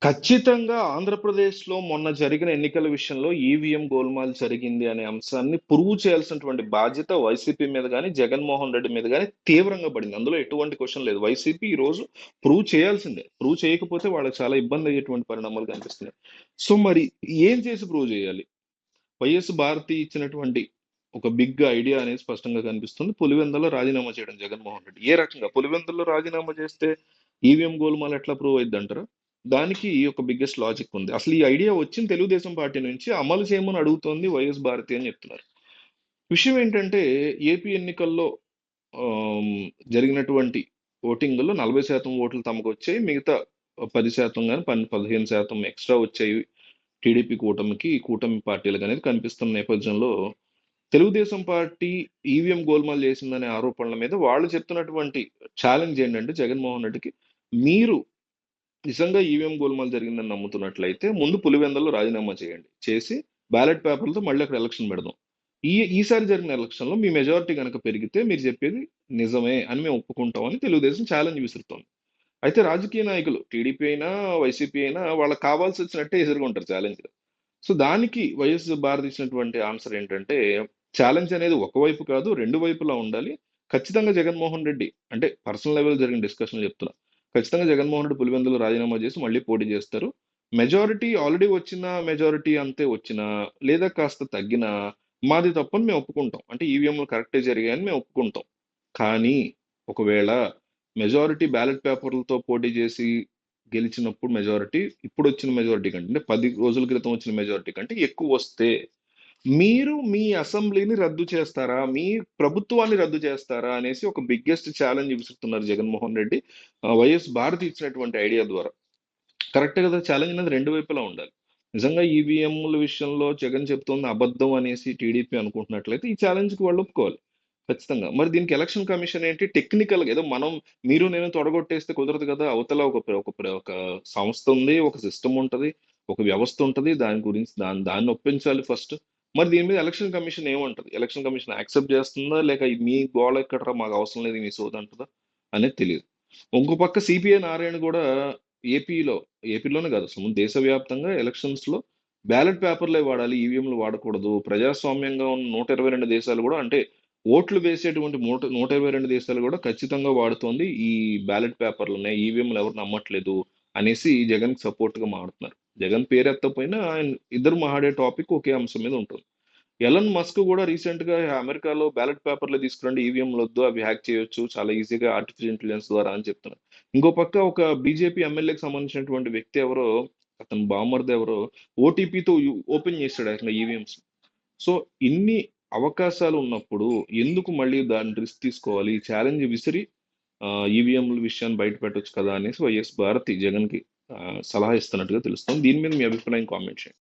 ఖచ్చితంగా ఆంధ్రప్రదేశ్‌లో మొన్న జరిగిన ఎన్నికల విషయంలో ఈవీఎం గోల్‌మాల్ జరిగింది అనే అంశాన్ని ప్రూవ్ చేయాల్సినటువంటి బాధ్యత వైసీపీ మీద గాని, జగన్మోహన్ రెడ్డి మీద గాని తీవ్రంగా పడింది. అందులో ఎటువంటి క్వెషన్ లేదు. వైసీపీ ఈరోజు ప్రూవ్ చేయాల్సిందే. ప్రూవ్ చేయకపోతే వాళ్ళకి చాలా ఇబ్బందయ్యేటువంటి పరిణామాలు కనిపిస్తున్నాయి. సో, మరి ఏం చేసి ప్రూవ్ చేయాలి? వైఎస్ భారతి ఇచ్చినటువంటి ఒక బిగ్ ఐడియా అనేది స్పష్టంగా కనిపిస్తుంది. పులివెందులో రాజీనామా చేయడం జగన్మోహన్ రెడ్డి. ఏ రకంగా? పులివెందులో రాజీనామా చేస్తే ఈవీఎం గోల్‌మాల్ ఎట్లా ప్రూవ్ అయిద్దంటారు? దానికి ఒక బిగ్గెస్ట్ లాజిక్ ఉంది. అసలు ఈ ఐడియా వచ్చింది తెలుగుదేశం పార్టీ నుంచి అమలు చేయమని అడుగుతోంది వైఎస్ భారతి అని చెప్తున్నారు. విషయం ఏంటంటే ఏపీ ఎన్నికల్లో ఆహ్, జరిగినటువంటి ఓటింగ్‌లో 40% ఓట్లు తమకొచ్చాయి. మిగతా 10% గాని 15% ఎక్స్‌ట్రా వచ్చాయి. టీడీపీ కూటమికి, ఈ కూటమి పార్టీలకనేది కనిపిస్తున్న నేపథ్యంలో తెలుగుదేశం పార్టీ ఈవీఎం గోల్‌మాల్ చేసిందనే ఆరోపణల మీద వాళ్ళు చెప్తున్నటువంటి ఛాలెంజ్ ఏంటంటే జగన్మోహన్ రెడ్డికి, మీరు నిజంగా ఈవీఎం గోల్‌మాల్ జరిగిందని నమ్ముతున్నట్లయితే ముందు పులివెందుల్లో రాజీనామా చేయండి. చేసి బ్యాలెట్ పేపర్‌లతో మళ్ళీ అక్కడ ఎలక్షన్ పెడదాం. ఈసారి జరిగిన ఎలక్షన్‌లో మీ మెజారిటీ గనక పెరిగితే మీరు చెప్పేది నిజమే అని మేము ఒప్పుకుంటామని తెలుగుదేశం ఛాలెంజ్ విసురుతోంది. అయితే రాజకీయ నాయకులు టీడీపీ అయినా, వైసీపీ అయినా వాళ్ళకి కావాల్సొచ్చినట్టే ఎదుర్కొంటారు ఛాలెంజ్‌లు. సో, దానికి వైఎస్ భారత్ ఇచ్చినటువంటి ఆన్సర్ ఏంటంటే, ఛాలెంజ్ అనేది ఒకవైపు కాదు, 2 వైపులా ఉండాలి. ఖచ్చితంగా జగన్మోహన్ రెడ్డి అంటే పర్సనల్ లెవెల్‌లో జరిగిన డిస్కషన్‌లు చెప్తున్నా. ఖచ్చితంగా జగన్మోహన్ రెడ్డి పులివెందులో రాజీనామా చేసి మళ్ళీ పోటీ చేస్తారు. మెజారిటీ ఆల్రెడీ వచ్చిన మెజారిటీ అంతే వచ్చినా, లేదా కాస్త తగ్గినా మాది తప్పని మేము ఒప్పుకుంటాం. అంటే ఈవీఎంలు కరెక్టే జరిగాయని మేము ఒప్పుకుంటాం. కానీ ఒకవేళ మెజారిటీ బ్యాలెట్ పేపర్‌లతో పోటీ చేసి గెలిచినప్పుడు మెజారిటీ ఇప్పుడొచ్చిన మెజారిటీ కంటే అంటే 10 రోజుల క్రితం వచ్చిన మెజారిటీ కంటే ఎక్కువొస్తే, మీరు మీ అసెంబ్లీని రద్దు చేస్తారా? మీ ప్రభుత్వాన్ని రద్దు చేస్తారా? అనేసి ఒక బిగ్గెస్ట్ ఛాలెంజ్ విసురుతున్నారు జగన్మోహన్ రెడ్డి. వైఎస్ భారతి ఇచ్చినటువంటి ఐడియా ద్వారా. కరెక్టే కదా! ఛాలెంజ్ అనేది 2 వైపులా ఉండాలి. నిజంగా ఈవీఎంల విషయంలో జగన్ చెప్తోంది అబద్ధం అనేసి టీడీపీ అనుకుంటున్నట్లయితే, ఈ ఛాలెంజ్‌కి వాళ్ళు ఒప్పుకోవాలి. ఖచ్చితంగా. మరి దీనికి ఎలక్షన్ కమిషన్ ఏంటి టెక్నికల్‌గా ఏదో మనం మీరు నేను తొడగొట్టేస్తే కుదరదు కదా! అవతల ఒక సంస్థ ఉంది. ఒక సిస్టమ్ ఉంటది. ఒక వ్యవస్థ ఉంటది. దాని గురించి దాన్ని ఒప్పించాలి ఫస్ట్. మరి దీని మీద ఎలక్షన్ కమిషన్ ఏమంటది? ఎలక్షన్ కమిషన్ యాక్సెప్ట్ చేస్తుందా? లేక మీ గోల ఎక్కడరా మాకు అవసరం లేదు మీ సోది అంటదా? అనేది తెలీదు. ఇంకో పక్క సిపిఐ నారాయణ గూడా ఏపీలో ఏపీలోనే కాదు అసలు ముందు దేశవ్యాప్తంగా ఎలక్షన్స్‌లో బ్యాలెట్ పేపర్‌లే వాడాలి. ఈవీఎంలు వాడకూడదు. ప్రజాస్వామ్యంగా ఉన్న 122 దేశాలు గూడా అంటే ఓట్లు వేసేటువంటి 122 దేశాలు గూడా ఖచ్చితంగా వాడుతోంది ఈ బ్యాలెట్ పేపర్‌లనే. ఈవీఎంలు ఎవరు నమ్మట్లేదు అనేసి జగన్‌కి సపోర్ట్‌గా మాట్లాడుతున్నారు. జగన్ పేరెత్తకపోయినా ఆయన ఇద్దరు మాట్లాడే టాపిక్ ఒకే అంశం మీద ఉంటుంది. ఎలన్ మస్క్ గూడా రీసెంట్‌గా అమెరికాలో బ్యాలెట్ పేపర్‌లే తీసుకురండి. ఈవీఎంలొద్దు. అవి హ్యాక్ చేయొచ్చు. చాలా ఈజీగా ఆర్టిఫిషియల్ ఇంటెలిజెన్స్ ద్వారా అని చెప్తున్నారు. ఇంకో పక్క ఒక బీజేపీ ఎమ్మెల్యేకి సంబంధించినటువంటి వ్యక్తి ఎవరో, అతని బామర్ది ఎవరో ఓటీపీతో ఓపెన్ చేసాడు ఏకంగా ఈవీఎంస్. సో, ఇన్ని అవకాశాలు ఉన్నప్పుడు ఎందుకు మళ్ళీ దాన్ని రిస్క్ తీసుకోవాలి? ఈ ఛాలెంజ్ విసిరి ఈవీఎంల విషయాన్ని బయట పెట్టొచ్చు కదా! అనేసి వైఎస్ భారతి జగన్‌కి సలహా ఇస్తున్నట్టుగా తెలుస్తుంది. దీని మీద మీ అభిప్రాయం కామెంట్ చేయండి.